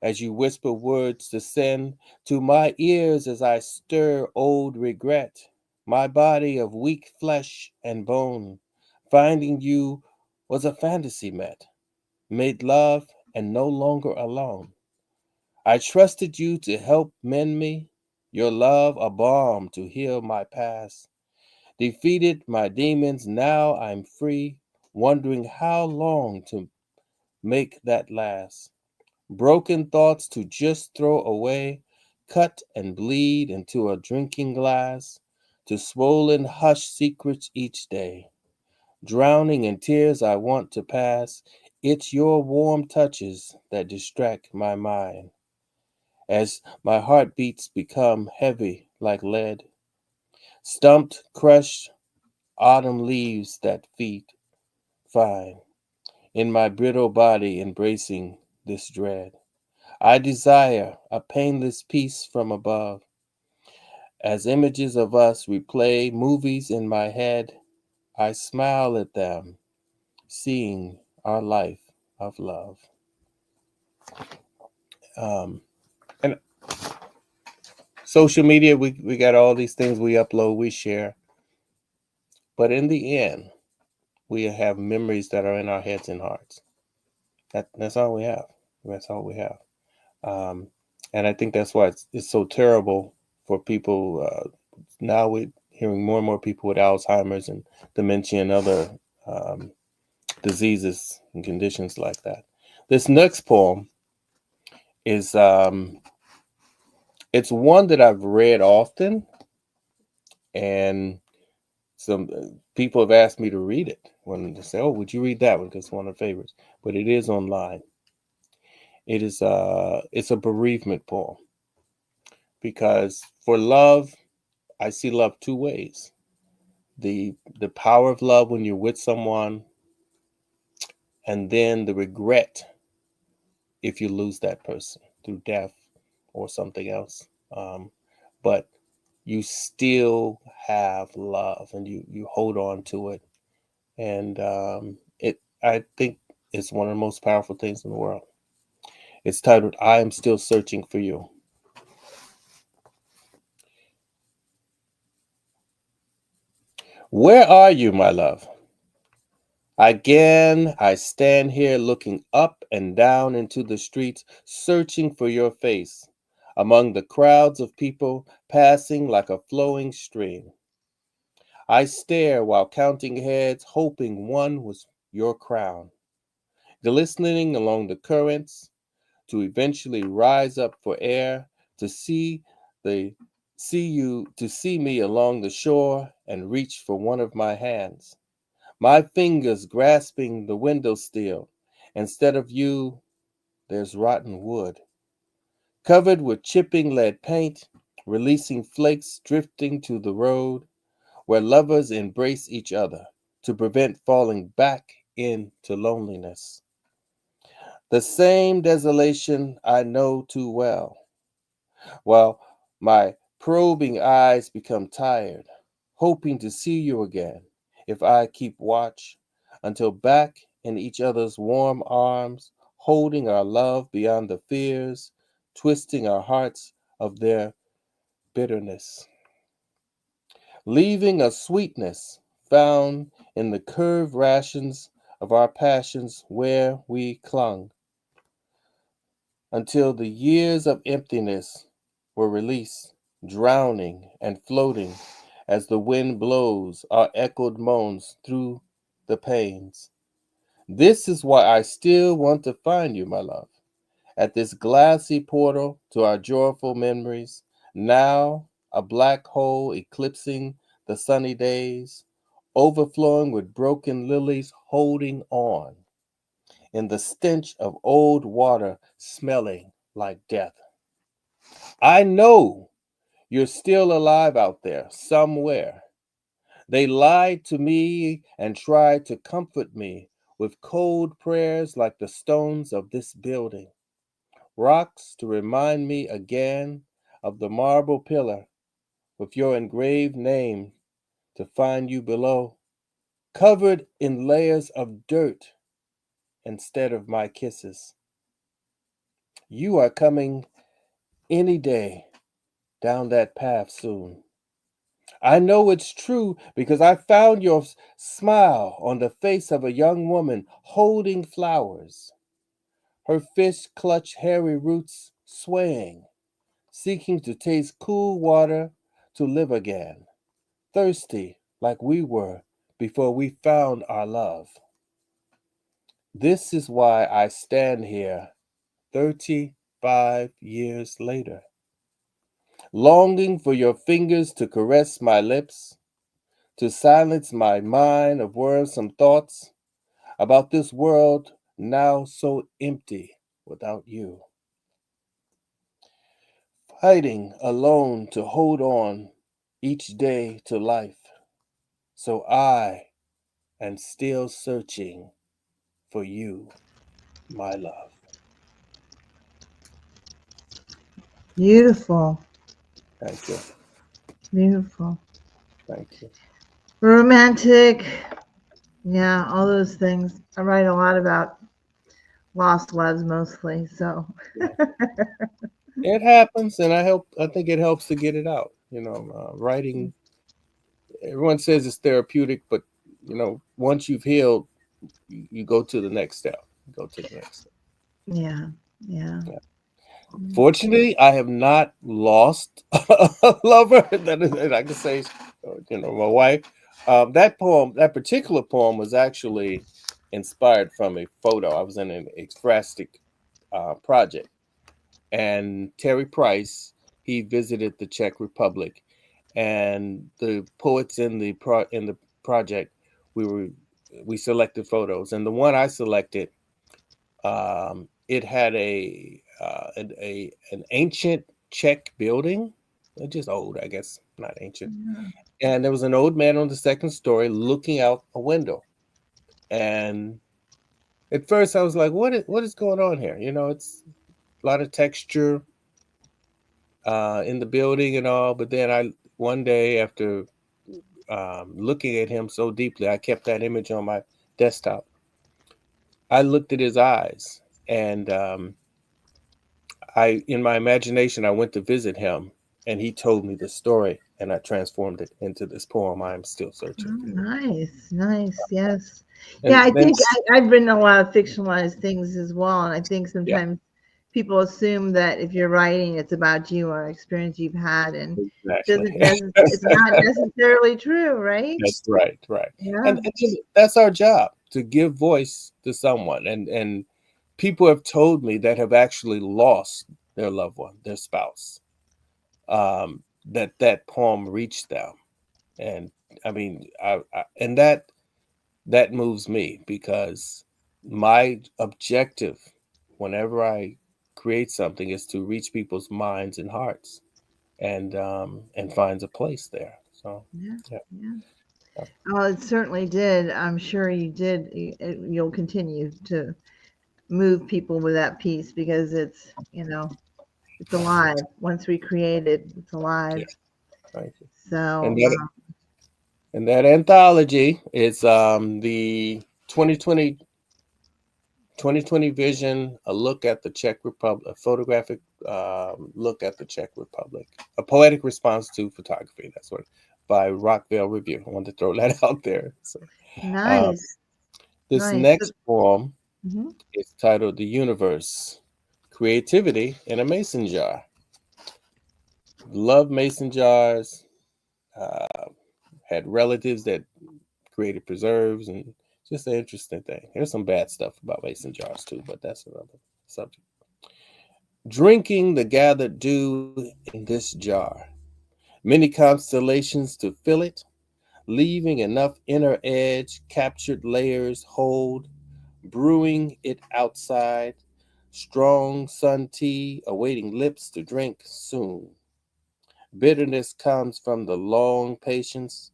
as you whisper words to send to my ears as I stir old regret, my body of weak flesh and bone. Finding you was a fantasy met, made love and no longer alone. I trusted you to help mend me, your love a balm to heal my past. Defeated my demons, now I'm free, wondering how long to make that last. Broken thoughts to just throw away, cut and bleed into a drinking glass, to swollen hush secrets each day. Drowning in tears I want to pass, it's your warm touches that distract my mind. As my heartbeats become heavy like lead, stumped, crushed, autumn leaves that feet find in my brittle body embracing this dread. I desire a painless peace from above. As images of us replay movies in my head, I smile at them, seeing our life of love. And social media, we got all these things we upload, we share. But in the end, we have memories that are in our heads and hearts. That's all we have. That's all we have. Um, and I think that's why it's so terrible for people. Now we're hearing more and more people with Alzheimer's and dementia and other um, diseases and conditions like that. This next poem is it's one that I've read often, and some people have asked me to read it when they say, "Oh, would you read that one?" Because it's one of the favorites. But it is online. It's a bereavement poem because for love, I see love two ways. The power of love when you're with someone, and then the regret if you lose that person through death or something else. But you still have love, and you hold on to it, and it I think it's one of the most powerful things in the world. It's titled, I Am Still Searching for You. Where are you, my love? Again, I stand here looking up and down into the streets, searching for your face, among the crowds of people passing like a flowing stream. I stare while counting heads, hoping one was your crown, glistening along the currents, to eventually rise up for air, to see me along the shore and reach for one of my hands. My fingers grasping the window sill. Instead of you, there's rotten wood, covered with chipping lead paint, releasing flakes drifting to the road, where lovers embrace each other to prevent falling back into loneliness. The same desolation I know too well, while my probing eyes become tired, hoping to see you again if I keep watch, until back in each other's warm arms, holding our love beyond the fears, twisting our hearts of their bitterness, leaving a sweetness found in the curved rations of our passions where we clung, until the years of emptiness were released, drowning and floating as the wind blows our echoed moans through the panes. This is why I still want to find you, my love, at this glassy portal to our joyful memories, now a black hole eclipsing the sunny days, overflowing with broken lilies holding on, in the stench of old water smelling like death. I know you're still alive out there somewhere. They lied to me and tried to comfort me with cold prayers like the stones of this building, rocks to remind me again of the marble pillar with your engraved name to find you below, covered in layers of dirt instead of my kisses. You are coming any day down that path soon. I know it's true because I found your smile on the face of a young woman holding flowers, her fist clutched hairy roots swaying, seeking to taste cool water to live again, thirsty like we were before we found our love. This is why I stand here 35 years later, longing for your fingers to caress my lips, to silence my mind of worrisome thoughts about this world now so empty without you. Fighting alone to hold on each day to life, so I am still searching for you, my love. Beautiful. Thank you. Beautiful. Thank you. Romantic. Yeah, all those things. I write a lot about lost loves mostly. So, It happens, and I think it helps to get it out. Writing. Everyone says it's therapeutic, but once you've healed, you go to the next step. Go to the next step. yeah. Yeah. Yeah. Fortunately, I have not lost a lover that I can say, my wife. That particular poem was actually inspired from a photo. I was in an ekphrastic project, and Terry Price, he visited the Czech Republic, and the poets in the project, we selected photos, and the one I selected, it had an ancient Czech building, just old, I guess, not ancient, and there was an old man on the second story looking out a window, and at first I was like, what is going on here? It's a lot of texture in the building and all, but then one day after looking at him so deeply, I kept that image on my desktop. I looked at his eyes, and in my imagination, I went to visit him, and he told me the story, and I transformed it into this poem. I am still searching. Oh, nice, nice, yes. Yeah, And I then, think I've written a lot of fictionalized things as well, and I think yeah, sometimes people assume that if you're writing, it's about you or experience you've had, and exactly. it's not necessarily true, right? That's right, right. Yeah, And that's our job, to give voice to someone. And people have told me that have actually lost their loved one, their spouse, that poem reached them. And I mean, and that moves me, because my objective whenever I create something is to reach people's minds and hearts, and finds a place there. So yeah, yeah. yeah. Yeah. Oh, it certainly did. I'm sure you did. You'll continue to move people with that piece because it's alive. Once we create it, it's alive. Yeah, thank you. So, And that anthology is the 2020 vision, a look at the Czech Republic, a photographic look at the Czech Republic, a poetic response to photography. That's what, by Rockville Review. I wanted to throw that out there. So nice, this nice. next poem Mhm. is titled "The Universe: Creativity in a Mason Jar." Love mason jars. Uh, had relatives that created preserves, and just an interesting thing. There's some bad stuff about mason jars too, but that's another subject. Drinking the gathered dew in this jar, many constellations to fill it, leaving enough inner edge, captured layers hold, brewing it outside, strong sun tea awaiting lips to drink soon. Bitterness comes from the long patience,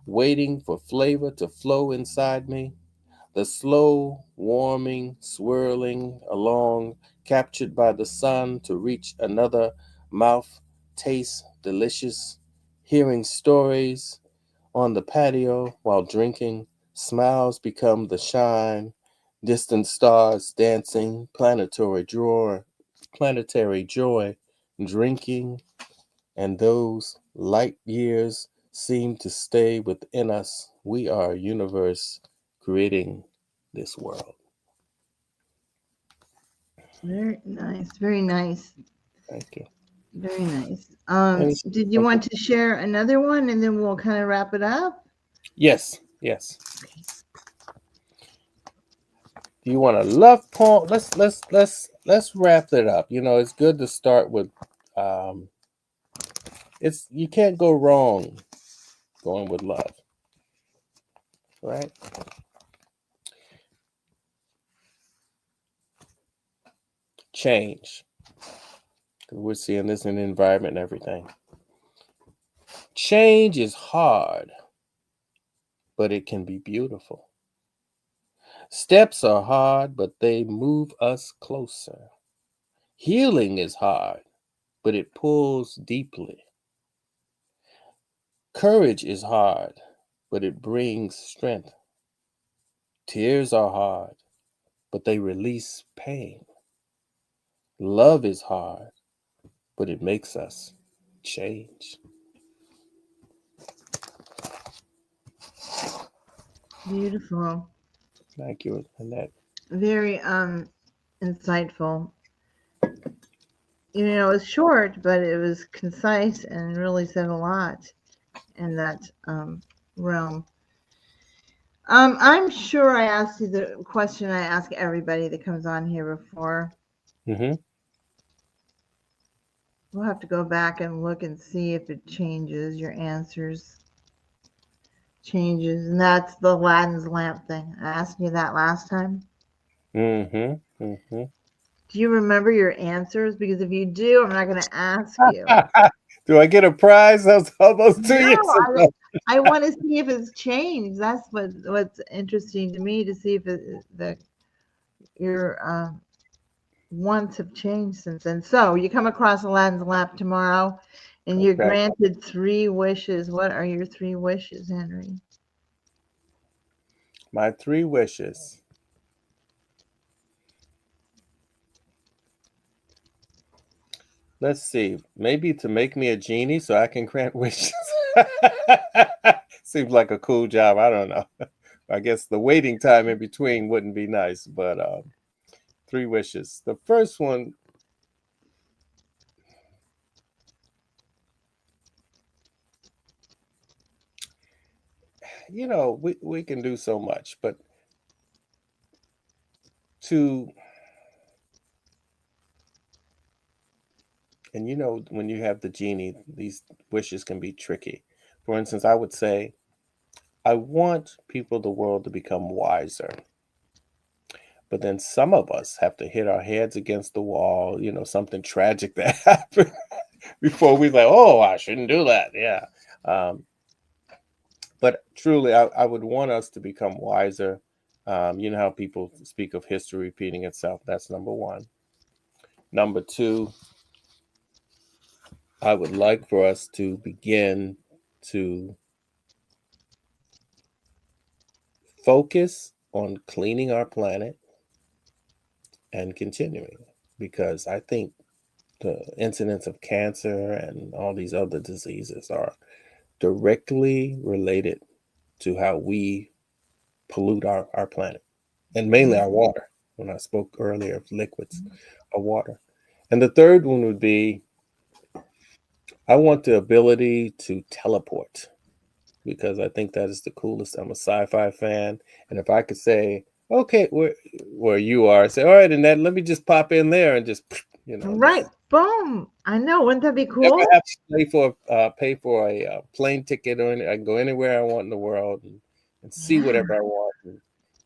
waiting for flavor to flow inside me. The slow warming, swirling along, captured by the sun to reach another mouth, tastes delicious. Hearing stories on the patio while drinking, smiles become the shine. Distant stars dancing, planetary joy, drinking, and those light years seem to stay within us. We are a universe creating this world. Very nice, very nice, Thank you. very nice. And Did you want to share another one, and then we'll kind of wrap it up? yes, yes. Do you want a love poem? Let's wrap it up. It's good to start with. Um, you can't go wrong going with love, right? Change. We're seeing this in the environment and everything. Change is hard, but it can be beautiful. Steps are hard, but they move us closer. Healing is hard, but it pulls deeply. Courage is hard, but it brings strength. Tears are hard, but they release pain. Love is hard, but it makes us change. Beautiful, Thank you, Annette. very insightful. It's short, but it was concise and really said a lot in that realm. I'm sure I asked you the question I ask everybody that comes on here before. Mm-hmm. We'll have to go back and look and see if it changes. Your answers changes, and that's the Aladdin's lamp thing. I asked you that last time. Mm-hmm. Mm-hmm. Do you remember your answers? Because if you do, I'm not going to ask you. Do I get a prize? That was almost 2 years No, ago. I want to see if it's changed. That's what's interesting to me, to see if your wants have changed since then. So you come across Aladdin's lamp tomorrow, and you're Okay. granted 3 wishes. What are your 3 wishes, Henry? My 3 wishes. Let's see. Maybe to make me a genie so I can grant wishes. Seems like a cool job. I don't know. I guess the waiting time in between wouldn't be nice, but 3 wishes. The first one, we can do so much, but when you have the genie, these wishes can be tricky. For instance, I would say, I want people of the world to become wiser. But then some of us have to hit our heads against the wall, something tragic that happened before we like, oh, I shouldn't do that. Yeah. But truly, I would want us to become wiser. You know how people speak of history repeating itself. That's number 1. Number 2, I would like for us to begin to focus on cleaning our planet and continuing, because I think the incidence of cancer and all these other diseases are directly related to how we pollute our planet, and mainly our water. When I spoke earlier of liquids, our water. And the third one would be, I want the ability to teleport, because I think that is the coolest. I'm a sci-fi fan, and if I could say, okay, where you are, say, all right, Annette, let me just pop in there and just, Right. Boom. I know. Wouldn't that be never cool? have to pay for a plane ticket, or I can go anywhere I want in the world and see Yeah. whatever I want. And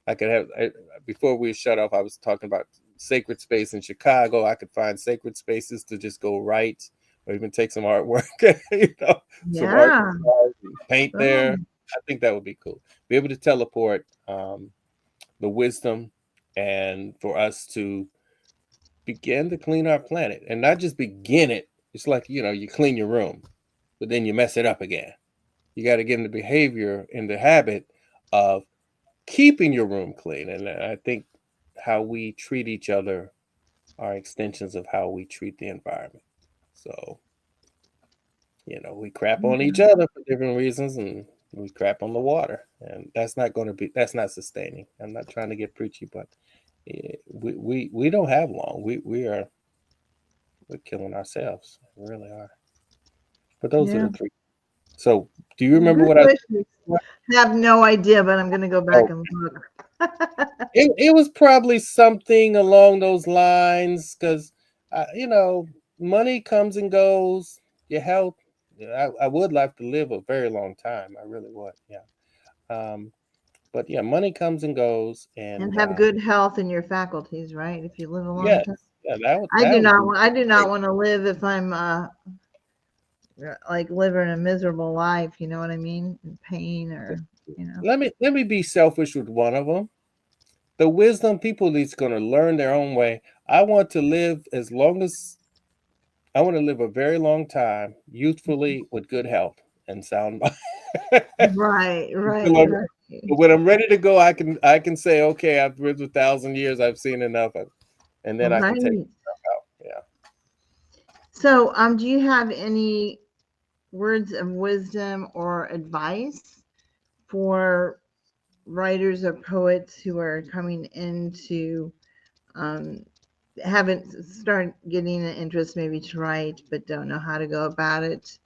I could before we shut off, I was talking about sacred space in Chicago. I could find sacred spaces to just go write, or even take some artwork, some art Yeah. supplies and paint there. Boom. I think that would be cool. Be able to teleport, the wisdom, and for us to begin to clean our planet, and not just begin it. It's like, you clean your room, but then you mess it up again. You got to get in the behavior, in the habit of keeping your room clean. And I think how we treat each other are extensions of how we treat the environment. So, we crap on each other for different reasons, and we crap on the water. And that's not sustaining. I'm not trying to get preachy, but we don't have long. We're killing ourselves. We really are. But those are Yeah. the 3. So, do you remember Good what I wishes. I have no idea, but I'm going to go back Oh, and look. it was probably something along those lines, because, money comes and goes. Your health, I would like to live a very long time. I really would. Yeah. But yeah, money comes and goes, And and have good health in your faculties, right? If you live a long yes, time. yeah, I do would not be want. I do great. not want to live if I'm like living a miserable life. You know what I mean? In pain, or Let me be selfish with one of them. The wisdom, people that's going to learn their own way. I want to live I want to live a very long time, youthfully, with good health and sound mind. Right, Until right, I'm- right. but when I'm ready to go, I can say, okay, I've lived 1,000 years. I've seen enough, and then I can take Right. myself out. Yeah. So, do you have any words of wisdom or advice for writers or poets who are coming into um, haven't started getting an interest maybe to write but don't know how to go about it?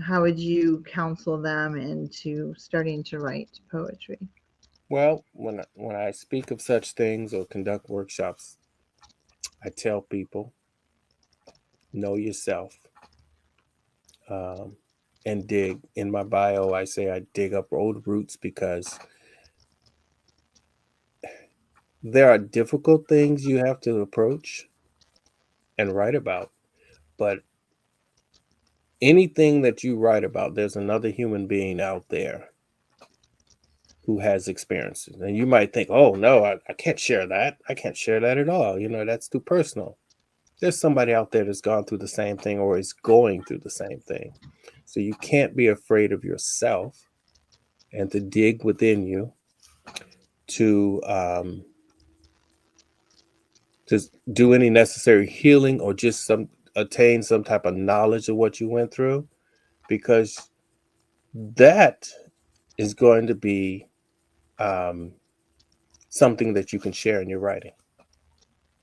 How would you counsel them into starting to write poetry? Well, when I speak of such things or conduct workshops, I tell people, know yourself, and dig. In my bio, I say I dig up old roots, because there are difficult things you have to approach and write about, but anything that you write about, there's another human being out there who has experiences. And you might think, oh, no, I can't share that. I can't share that at all. That's too personal. There's somebody out there that's gone through the same thing or is going through the same thing. So you can't be afraid of yourself, and to dig within you to do any necessary healing, or just attain some type of knowledge of what you went through, because that is going to be something that you can share in your writing.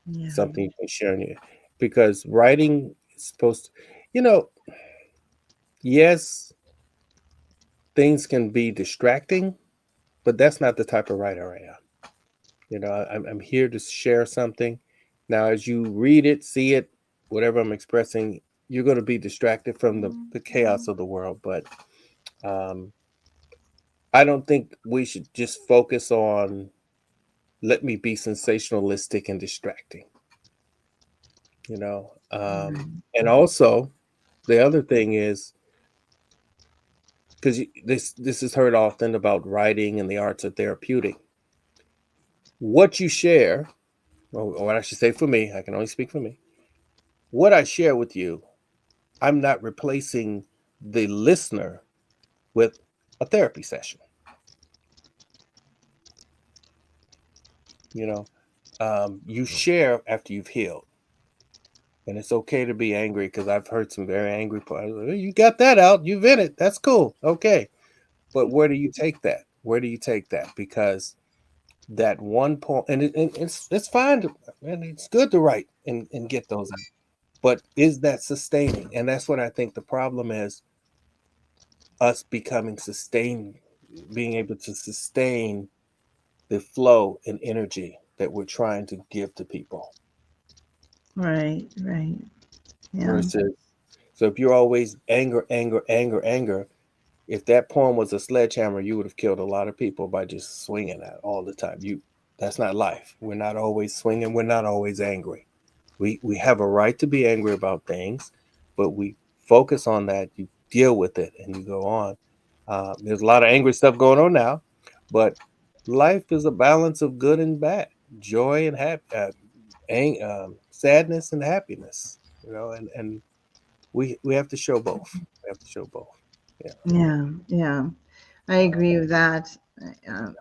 Yeah. Something you can share in your, because writing is supposed to, you know, yes, things can be distracting, but that's not the type of writer I am. You know, I'm here to share something. Now, as you read it, see it, whatever I'm expressing, you're going to be distracted from the chaos of the world. But um, I don't think we should just focus on, let me be sensationalistic and distracting, you know. And also, the other thing is, because this is heard often about writing and the arts are therapeutic. What you share, or what I should say for me, I can only speak for me. What I share with you, I'm not replacing the listener with a therapy session. You know, you share after you've healed. And it's okay to be angry, because I've heard some very angry parts. You got that out. You've in it. That's cool. Okay. But where do you take that? Where do you take that? Because that one point, and it's fine to, and it's good to write and get those out. But is that sustaining? And that's what I think the problem is, us becoming sustained, being able to sustain the flow and energy that we're trying to give to people. Right. Yeah. Versus, so if you're always anger, if that poem was a sledgehammer, you would have killed a lot of people by just swinging that all the time. That's not life. We're not always swinging. We're not always angry. We have a right to be angry about things, but we focus on that. You deal with it and you go on. There's a lot of angry stuff going on now, but life is a balance of good and bad, joy and sadness and happiness. You know, and we have to show both. We have to show both. Yeah. I agree with that.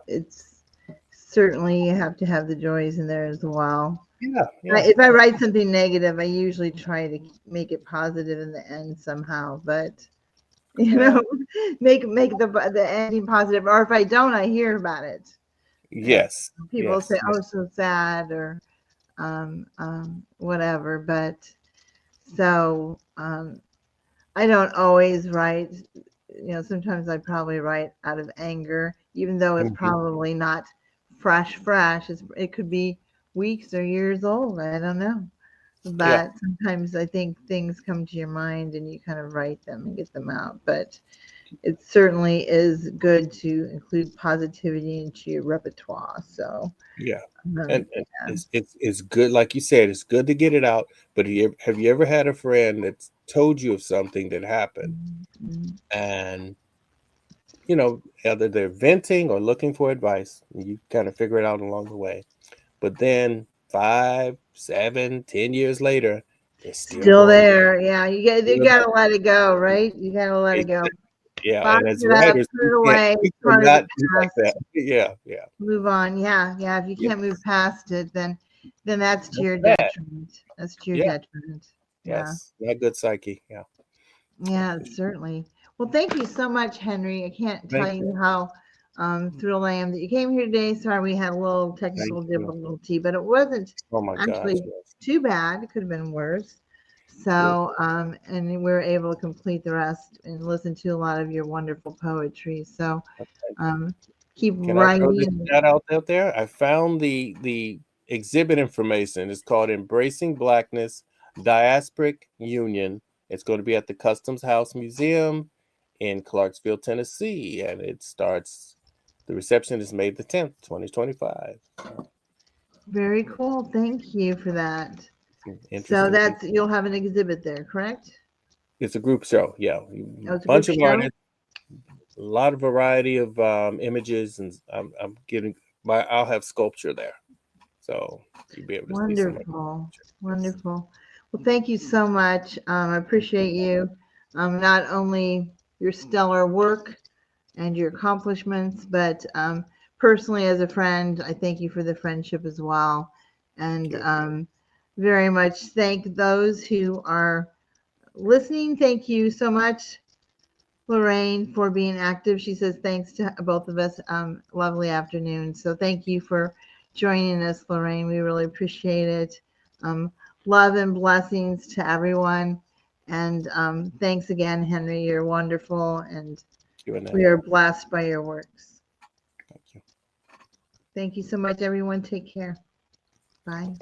It's certainly, you have to have the joys in there as well. Yeah. If I write something negative, I usually try to make it positive in the end somehow. But make the ending positive. Or if I don't, I hear about it. Yes. People say, "Oh, so sad," or whatever. But so I don't always write. Sometimes I probably write out of anger, even though it's probably not fresh. It could be weeks or years old. I don't know. But sometimes I think things come to your mind and you kind of write them and get them out. But it certainly is good to include positivity into your repertoire. So and it's good, like you said, it's good to get it out. But have you ever had a friend that's told you of something that happened, and either they're venting or looking for advice, and you kind of figure it out along the way, but then 5, 7, 10 years later, they're still there. Yeah, you gotta let it go, right? You gotta let it go. Yeah, Box and as it up, writers, put it away. we It's part of cannot the do like past. that. Yeah. Move on. Yeah. If you can't move past it, then that's to your bad. detriment. That's to your detriment. Yeah. Yes, not good psyche. Yeah. Yeah, certainly. Well, thank you so much, Henry. I can't tell you how thrilled I am that you came here today. Sorry, we had a little technical difficulty, but it wasn't actually too bad. It could have been worse. So, and we were able to complete the rest and listen to a lot of your wonderful poetry. So, keep writing. Can I throw this shout out there? I found the exhibit information. It's called Embracing Blackness Diasporic Union. It's going to be at the Customs House Museum in Clarksville, Tennessee, and it starts. The reception is May the 10th, 2025. Very cool. Thank you for that. So you'll have an exhibit there, correct? It's a group show. Yeah, a bunch of show? artists, a lot of variety of images, and I'm getting I'll have sculpture there, so you'll be able to see some. Wonderful. Well, thank you so much. I appreciate you. Not only your stellar work and your accomplishments, but personally as a friend, I thank you for the friendship as well. And very much thank those who are listening. Thank you so much, Lorraine, for being active. She says thanks to both of us. Lovely afternoon. So thank you for joining us, Lorraine. We really appreciate it. Love and blessings to everyone. And thanks again, Henry. You're wonderful, and we are blessed by your works. Thank you. Thank you so much, everyone. Take care. Bye.